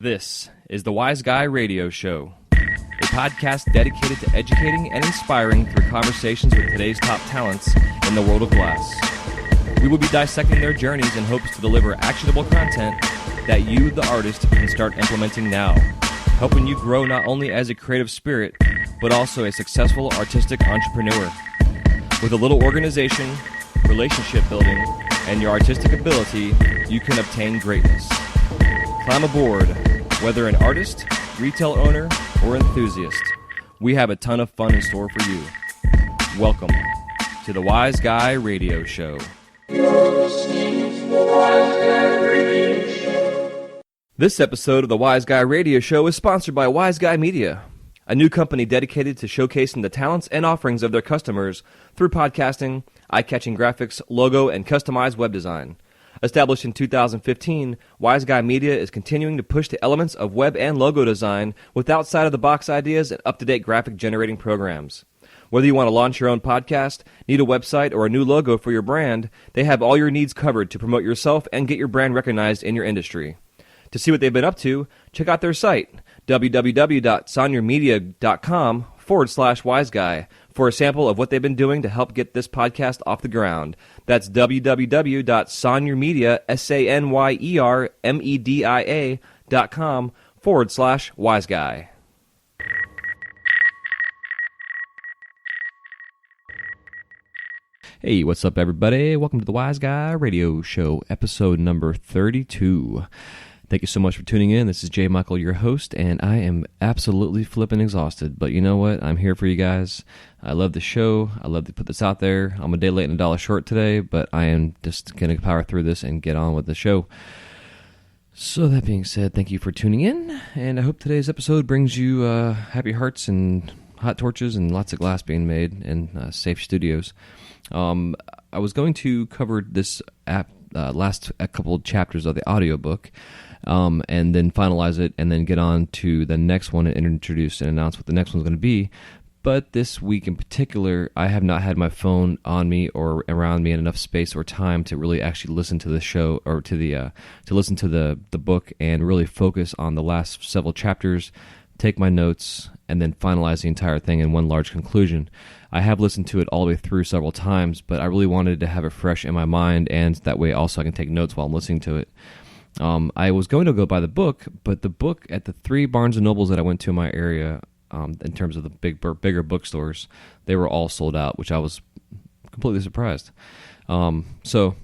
This is the Wise Guy Radio Show, a podcast dedicated to educating and inspiring through conversations with today's top talents in the world of glass. We will be dissecting their journeys in hopes to deliver actionable content that you, the artist, can start implementing now, helping you grow not only as a creative spirit, but also a successful artistic entrepreneur. With a little organization, relationship building, and your artistic ability, you can obtain greatness. Climb aboard, whether an artist, retail owner, or enthusiast. We have a ton of fun in store for you. Welcome to the Wise Guy Radio Show. This episode of the Wise Guy Radio Show is sponsored by Wise Guy Media, a new company dedicated to showcasing the talents and offerings of their customers through podcasting, eye-catching graphics, logo, and customized web design. Established in 2015, Wise Guy Media is continuing to push the elements of web and logo design with outside-of-the-box ideas and up-to-date graphic-generating programs. Whether you want to launch your own podcast, need a website, or a new logo for your brand, they have all your needs covered to promote yourself and get your brand recognized in your industry. To see what they've been up to, check out their site, www.sonyermedia.com/wiseguy, for a sample of what they've been doing to help get this podcast off the ground. That's www.sonyermedia, SANYERMEDIA.com/wiseguy. Hey, what's up, everybody? Welcome to the Wise Guy Radio Show, episode number 32. Thank you so much for tuning in. This is Jay Michael, your host, and I am absolutely flipping exhausted. But you know what? I'm here for you guys. I love the show. I love to put this out there. I'm a day late and a dollar short today, but I am just going to power through this and get on with the show. So that being said, thank you for tuning in, and I hope today's episode brings you happy hearts and hot torches and lots of glass being made in safe studios. I was going to cover this last couple of chapters of the audiobook, and then finalize it, and then get on to the next one and introduce and announce what the next one's going to be. But this week in particular, I have not had my phone on me or around me in enough space or time to really actually listen to the show, or to listen to the book and really focus on the last several chapters, take my notes, and then finalize the entire thing in one large conclusion. I have listened to it all the way through several times, but I really wanted to have it fresh in my mind, and that way also I can take notes while I'm listening to it. I was going to go buy the book, but the book at the 3 Barnes & Nobles that I went to in my area, in terms of the bigger bookstores, they were all sold out, which I was completely surprised. So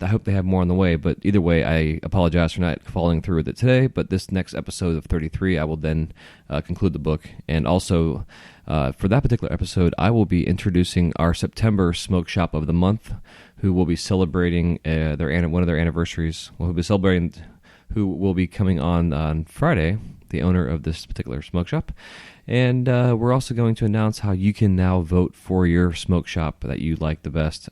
I hope they have more on the way, but either way, I apologize for not following through with it today, but this next episode of 33, I will then conclude the book. And also, for that particular episode, I will be introducing our September Smoke Shop of the Month, who will be celebrating one of their anniversaries, who will be coming on Friday, the owner of this particular smoke shop. And we're also going to announce how you can now vote for your smoke shop that you like the best,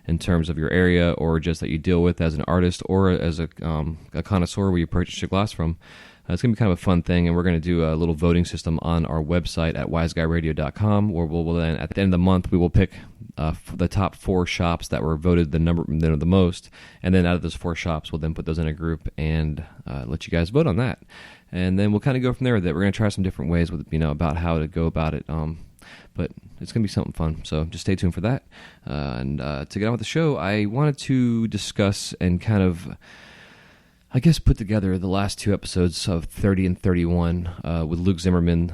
in terms of your area, or just that you deal with as an artist or as a connoisseur where you purchase your glass from. It's going to be kind of a fun thing, and we're going to do a little voting system on our website at wiseguyradio.com, where we'll then, at the end of the month, we will pick the top 4 shops that were voted the most, and then out of those 4 shops, we'll then put those in a group and let you guys vote on that. And then we'll kind of go from there with it. We're going to try some different ways with about how to go about it. But it's going to be something fun, so just stay tuned for that. And to get on with the show, I wanted to discuss and kind of, I guess, put together the last 2 episodes of 30 and 31 with Luke Zimmerman,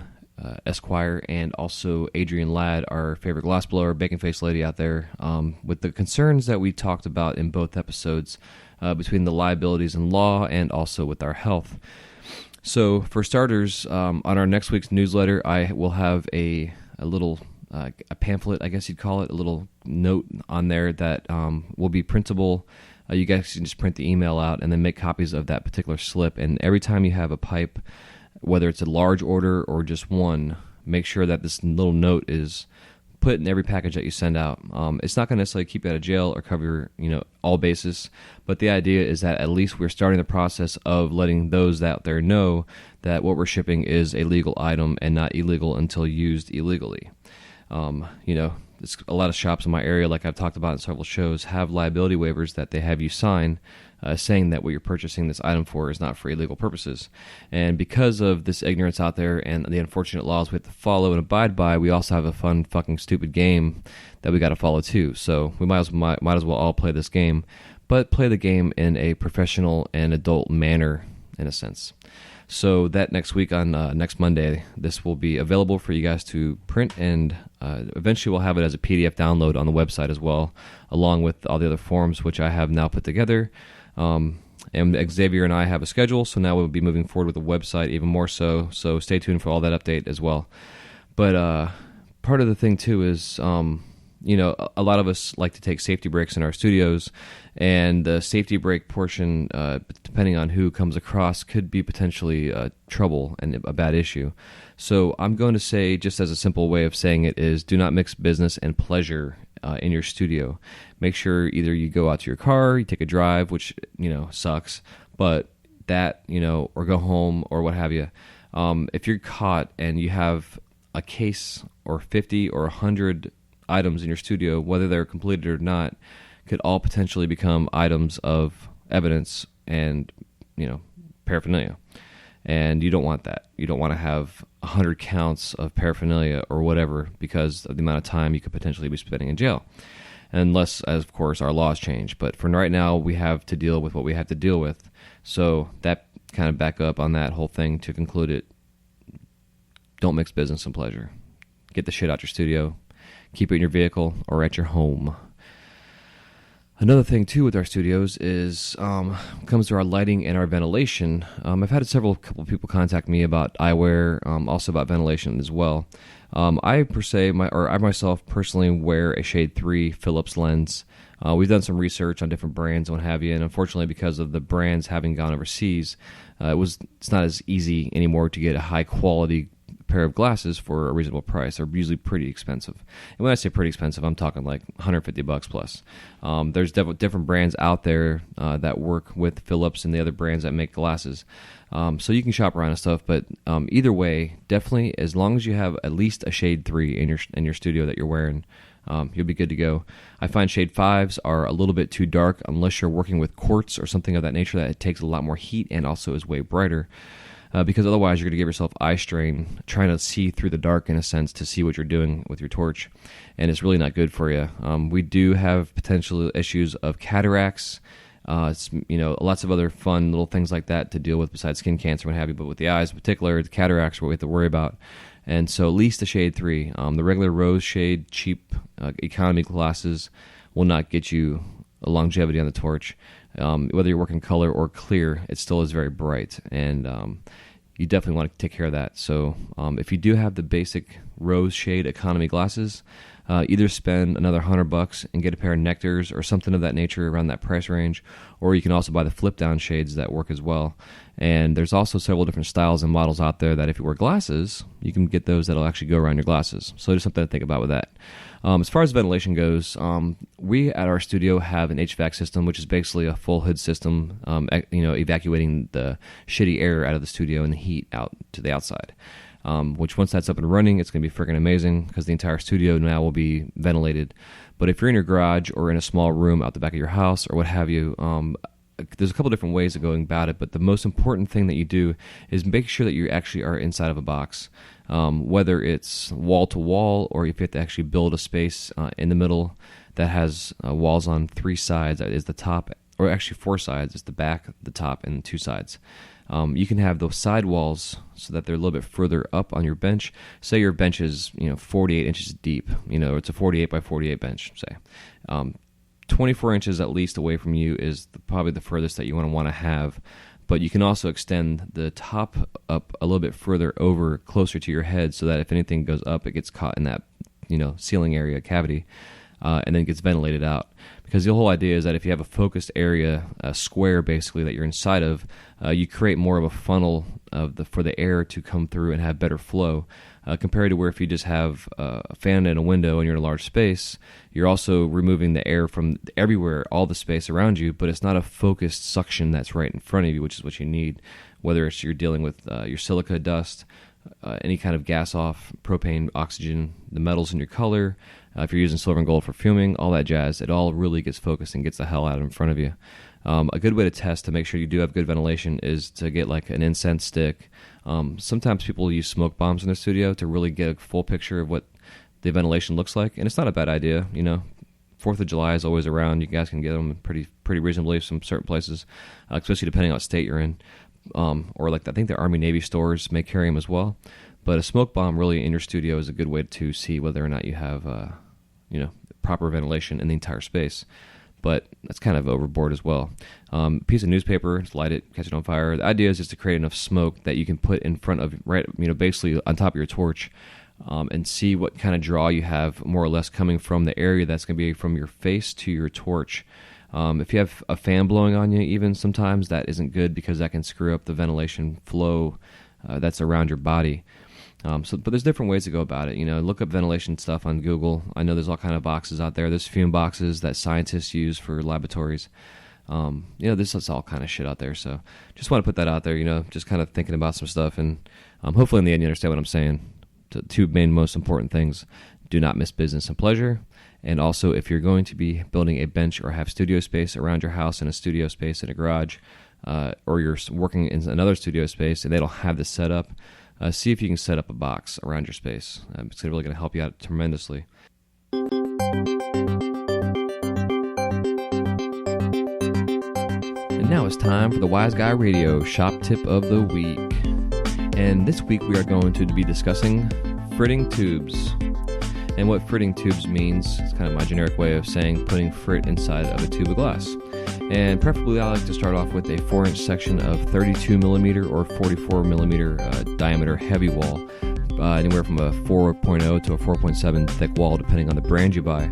Esquire, and also Adrian Ladd, our favorite glassblower, bacon-faced lady out there, with the concerns that we talked about in both episodes between the liabilities in law and also with our health. So, for starters, on our next week's newsletter, I will have a little a pamphlet, I guess you'd call it, a little note on there that will be printable. You guys can just print the email out and then make copies of that particular slip. And every time you have a pipe, whether it's a large order or just one, make sure that this little note is put in every package that you send out. It's not going to necessarily keep you out of jail or cover all bases, but the idea is that at least we're starting the process of letting those out there know that what we're shipping is a legal item and not illegal until used illegally. a lot of shops in my area, like I've talked about in several shows, have liability waivers that they have you sign, saying that what you're purchasing this item for is not for illegal purposes. And because of this ignorance out there and the unfortunate laws we have to follow and abide by, we also have a fun, fucking stupid game that we got to follow too. So we might as well all play this game, but play the game in a professional and adult manner, in a sense. So that next week on next Monday, this will be available for you guys to print, and eventually we'll have it as a PDF download on the website as well, along with all the other forms which I have now put together. And Xavier and I have a schedule, so now we'll be moving forward with the website even more so. So stay tuned for all that update as well. But part of the thing too is, a lot of us like to take safety breaks in our studios, and the safety break portion, depending on who comes across, could be potentially trouble and a bad issue. So I'm going to say, just as a simple way of saying it, is do not mix business and pleasure in your studio. Make sure either you go out to your car, you take a drive, which sucks, but that or go home or what have you. If you're caught and you have a case or 50 or 100 items in your studio, whether they're completed or not, could all potentially become items of evidence and paraphernalia. And you don't want that. You don't want to have 100 counts of paraphernalia or whatever, because of the amount of time you could potentially be spending in jail. Unless, as of course, our laws change. But for right now, we have to deal with what we have to deal with. So that kind of back up on that whole thing to conclude it. Don't mix business and pleasure. Get the shit out your studio. Keep it in your vehicle or at your home. Another thing, too, with our studios is comes to our lighting and our ventilation. I've had couple of people contact me about eyewear, also about ventilation as well. I myself personally wear a Shade 3 Philips lens. We've done some research on different brands and what have you, and unfortunately, because of the brands having gone overseas, it's not as easy anymore to get a high-quality pair of glasses for a reasonable price. They're usually pretty expensive. And when I say pretty expensive, I'm talking like $150 plus. There's different brands out there that work with Philips and the other brands that make glasses. So you can shop around and stuff, but either way, definitely, as long as you have at least a Shade 3 in your studio that you're wearing, you'll be good to go. I find Shade 5s are a little bit too dark unless you're working with quartz or something of that nature, that it takes a lot more heat and also is way brighter. Because otherwise you're going to give yourself eye strain trying to see through the dark, in a sense, to see what you're doing with your torch, and it's really not good for you. We do have potential issues of cataracts, lots of other fun little things like that to deal with besides skin cancer and what have you, but with the eyes in particular, the cataracts are what we have to worry about. And so at least a Shade 3. The regular rose shade, cheap economy glasses will not get you a longevity on the torch. Whether you're working color or clear, it still is very bright, and you definitely want to take care of that. So if you do have the basic rose shade economy glasses, either spend another $100 and get a pair of Nectars or something of that nature around that price range, or you can also buy the flip-down shades that work as well. And there's also several different styles and models out there that if you wear glasses, you can get those that'll actually go around your glasses. So there's something to think about with that. As far as ventilation goes, we at our studio have an HVAC system, which is basically a full hood system, evacuating the shitty air out of the studio and the heat out to the outside. Which once that's up and running, it's going to be freaking amazing because the entire studio now will be ventilated. But if you're in your garage or in a small room out the back of your house or what have you, there's a couple different ways of going about it, but the most important thing that you do is make sure that you actually are inside of a box. Whether it's wall-to-wall or if you have to actually build a space in the middle that has walls on 3 sides, that is the top, or actually 4 sides, it's the back, the top, and 2 sides. You can have those side walls so that they're a little bit further up on your bench. Say your bench is 48 inches deep. It's a 48 by 48 bench, say. 24 inches at least away from you is probably the furthest that you want to have. But you can also extend the top up a little bit further over, closer to your head, so that if anything goes up, it gets caught in that ceiling area cavity, and then gets ventilated out. Because the whole idea is that if you have a focused area, a square basically that you're inside of, you create more of a funnel for the air to come through and have better flow. Compared to where if you just have a fan and a window and you're in a large space, you're also removing the air from everywhere, all the space around you, but it's not a focused suction that's right in front of you, which is what you need, whether it's you're dealing with your silica dust, any kind of gas off, propane, oxygen, the metals in your color. If you're using silver and gold for fuming, all that jazz, it all really gets focused and gets the hell out in front of you. A good way to test to make sure you do have good ventilation is to get like an incense stick. Sometimes people use smoke bombs in their studio to really get a full picture of what the ventilation looks like, and it's not a bad idea. 4th of July is always around. You guys can get them pretty reasonably from certain places, especially depending on what state you're in. Or like I think the Army Navy stores may carry them as well. But a smoke bomb really in your studio is a good way to see whether or not you have proper ventilation in the entire space. But that's kind of overboard as well. Piece of newspaper, just light it, catch it on fire. The idea is just to create enough smoke that you can put in front of, basically on top of your torch, and see what kind of draw you have more or less coming from the area that's going to be from your face to your torch. If you have a fan blowing on you, even sometimes that isn't good because that can screw up the ventilation flow that's around your body. But there's different ways to go about it. Look up ventilation stuff on Google. I know there's all kind of boxes out there. There's fume boxes that scientists use for laboratories. This is all kind of shit out there. So just want to put that out there. Just kind of thinking about some stuff, and hopefully in the end you understand what I'm saying. The two main most important things: do not miss business and pleasure. And also, if you're going to be building a bench or have studio space around your house, in a studio space in a garage, or you're working in another studio space and they don't have this set up, see if you can set up a box around your space. It's really going to help you out tremendously. And now it's time for the Wise Guy Radio Shop Tip of the Week. And this week we are going to be discussing fritting tubes. And what fritting tubes means, it's kind of my generic way of saying putting frit inside of a tube of glass. And preferably I like to start off with a 4-inch section of 32 millimeter or 44 millimeter diameter heavy wall, anywhere from a 4.0 to a 4.7 thick wall depending on the brand you buy.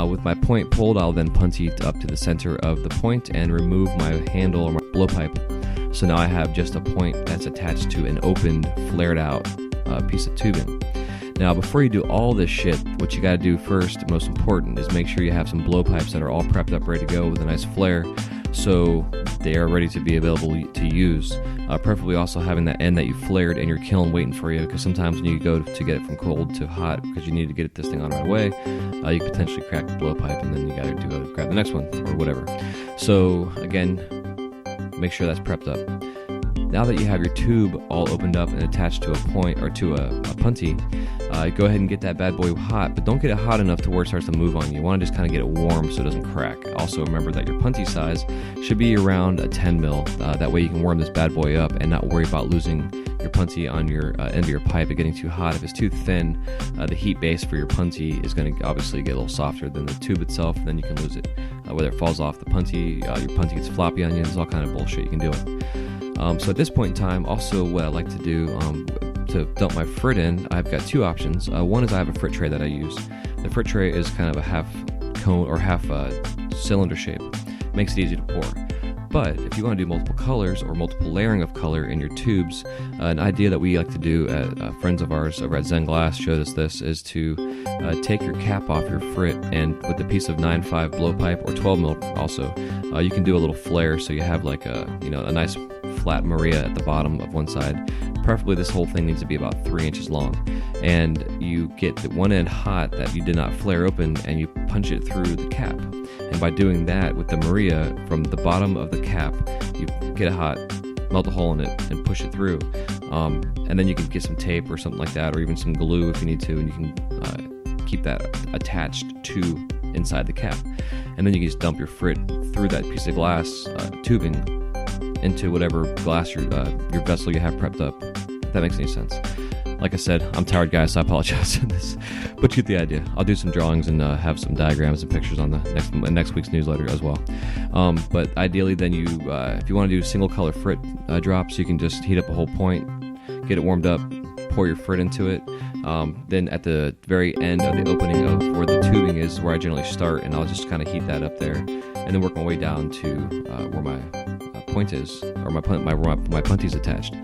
With my point pulled, I'll then punty up to the center of the point and remove my handle or my blowpipe. So now I have just a point that's attached to an opened, flared out piece of tubing. Now, before you do all this shit, what you got to do first, most important, is make sure you have some blowpipes that are all prepped up, ready to go with a nice flare, so they are ready to be available to use. Preferably also having that end that you flared in your kiln waiting for you, because sometimes when you go to get it from cold to hot, because you need to get this thing on right away, you could potentially crack the blowpipe, and then you got to go grab the next one, or whatever. So, again, make sure that's prepped up. Now that you have your tube all opened up and attached to a point or to a punty, go ahead and get that bad boy hot, but don't get it hot enough to where it starts to move on you. You want to just kind of get it warm so it doesn't crack. Also remember that your punty size should be around a 10 mil. That way you can warm this bad boy up and not worry about losing your punty on your end of your pipe and getting too hot. If it's too thin, the heat base for your punty is going to obviously get a little softer than the tube itself, and then you can lose it. Whether it falls off the punty, your punty gets floppy on you, there's all kind of bullshit you can do it. So at this point in time, also what I like to do to dump my frit in, I've got two options. One is I have a frit tray that I use. The frit tray is kind of a half cone or half cylinder shape. Makes it easy to pour. But if you want to do multiple colors or multiple layering of color in your tubes, an idea that we like to do, friends of ours over at Zen Glass showed us this, is to take your cap off your frit, and with a piece of 9.5 blowpipe or 12 mil also, you can do a little flare so you have like a nice flat Maria at the bottom of one side. Preferably this whole thing needs to be about 3 inches long. And you get the one end hot that you did not flare open, and you punch it through the cap. And by doing that with the Maria from the bottom of the cap, you get it hot, melt a hole in it, and push it through. And then you can get some tape or something like that, or even some glue if you need to, and you can keep that attached to inside the cap. And then you can just dump your frit through that piece of glass tubing into whatever glass your vessel you have prepped up, if that makes any sense. Like I said, I'm tired, guys, so I apologize for this, but you get the idea. I'll do some drawings and have some diagrams and pictures on the next week's newsletter as well. But ideally, then you, if you want to do single color frit drops, you can just heat up a whole point, get it warmed up, pour your frit into it. Then at the very end of the opening of where the tubing is, where I generally start, and I'll just kind of heat that up there, and then work my way down to where my point is, or my punty's attached.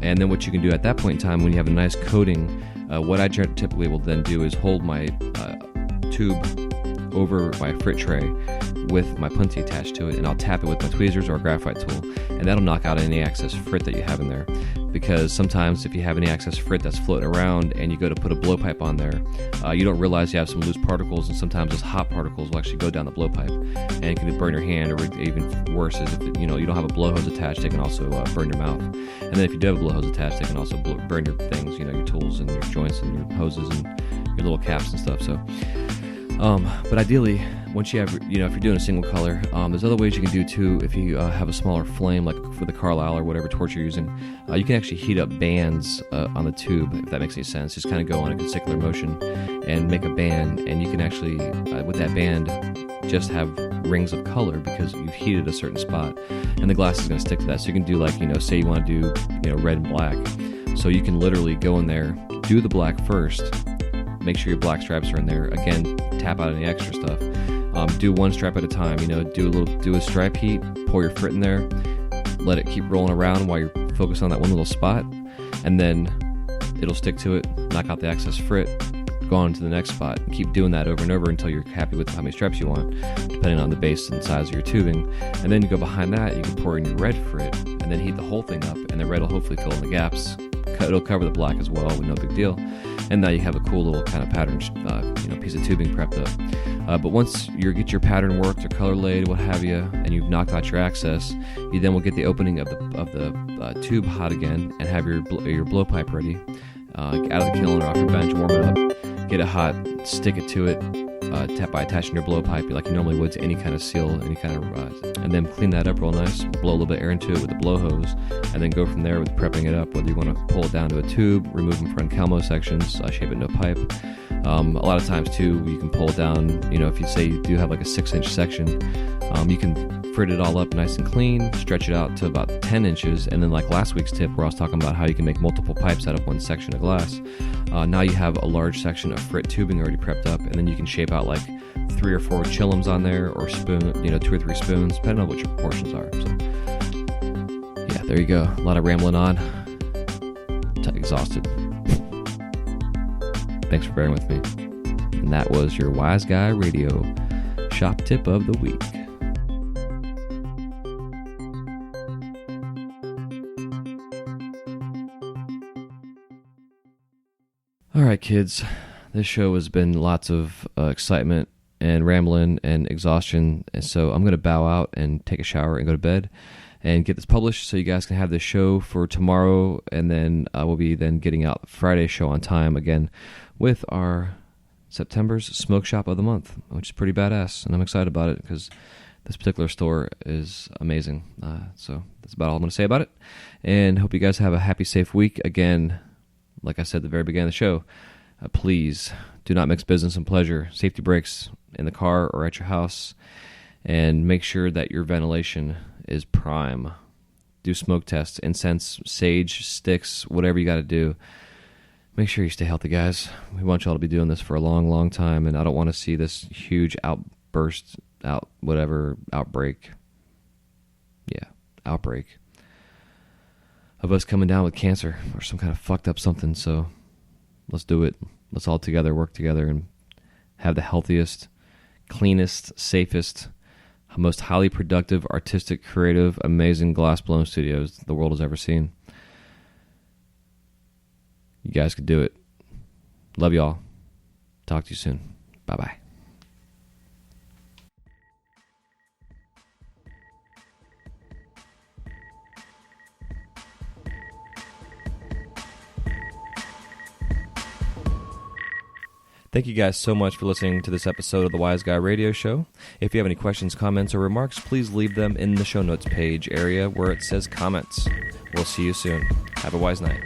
And then what you can do at that point in time, when you have a nice coating, what I typically will then do is hold my tube over my frit tray, with my puntee attached to it, and I'll tap it with my tweezers or a graphite tool, and that'll knock out any excess frit that you have in there. Because sometimes if you have any excess frit that's floating around and you go to put a blowpipe on there, you don't realize you have some loose particles, and sometimes those hot particles will actually go down the blowpipe, and it can burn your hand, or even worse is if you don't have a blowhose attached, they can also burn your mouth. And then if you do have a blowhose attached, they can also burn your things, your tools and your joints and your hoses and your little caps and stuff. So, but ideally, once you have, if you're doing a single color, there's other ways you can do too. If you have a smaller flame, like for the Carlisle or whatever torch you're using, you can actually heat up bands on the tube, if that makes any sense. Just kind of go on a circular motion and make a band, and you can actually, with that band, just have rings of color because you've heated a certain spot, and the glass is going to stick to that. So you can do say you want to do, red and black. So you can literally go in there, do the black first, make sure your black stripes are in there. Again, tap out any extra stuff. Do one stripe at a time. Do a stripe heat, pour your frit in there, let it keep rolling around while you're focused on that one little spot, and then it'll stick to it. Knock out the excess frit, go on to the next spot, and keep doing that over and over until you're happy with how many stripes you want, depending on the base and size of your tubing. And then you go behind that, you can pour in your red frit, and then heat the whole thing up, and the red will hopefully fill in the gaps. It'll cover the black as well, with no big deal. And now you have a cool little kind of pattern, piece of tubing prepped up. But once you get your pattern worked or color laid, what have you, and you've knocked out your access, you then will get the opening of the tube hot again, and have your blowpipe ready. Out of the kiln or off your bench, warm it up, get it hot, stick it to it, by attaching your blowpipe like you normally would to any kind of seal, any kind of, and then clean that up real nice, blow a little bit of air into it with the blow hose, and then go from there with prepping it up, whether you want to pull it down to a tube, remove them from Calmo sections, shape it into a pipe. A lot of times too, you can pull it down, if you say you do have like a 6-inch section, you can frit it all up nice and clean, stretch it out to about 10 inches, and then like last week's tip where I was talking about how you can make multiple pipes out of one section of glass, now you have a large section of frit tubing already prepped up, and then you can shape out like 3 or 4 chillums on there, or 2 or 3 spoons, depending on what your proportions are. So yeah, there you go. A lot of rambling on. Exhausted. Thanks for bearing with me. And that was your Wise Guy Radio shop tip of the week. All right, kids. This show has been lots of excitement and rambling and exhaustion, and so I'm going to bow out and take a shower and go to bed and get this published so you guys can have this show for tomorrow, and then we'll be then getting out Friday's show on time again with our September's Smoke Shop of the Month, which is pretty badass, and I'm excited about it because this particular store is amazing. So that's about all I'm going to say about it, and hope you guys have a happy, safe week. Again, like I said at the very beginning of the show, please do not mix business and pleasure. Safety brakes in the car or at your house, and make sure that your ventilation is prime. Do smoke tests, incense, sage, sticks, whatever you got to do. Make sure you stay healthy, guys. We want y'all to be doing this for a long, long time, and I don't want to see this huge outbreak. Outbreak of us coming down with cancer or some kind of fucked up something. So let's do it. Let's all together work together and have the healthiest, cleanest, safest, most highly productive, artistic, creative, amazing glass-blown studios the world has ever seen. You guys could do it. Love y'all. Talk to you soon. Bye-bye. Thank you guys so much for listening to this episode of the Wise Guy Radio Show. If you have any questions, comments, or remarks, please leave them in the show notes page area where it says comments. We'll see you soon. Have a wise night.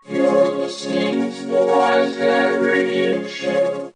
You're listening to the Wise Guy Radio Show.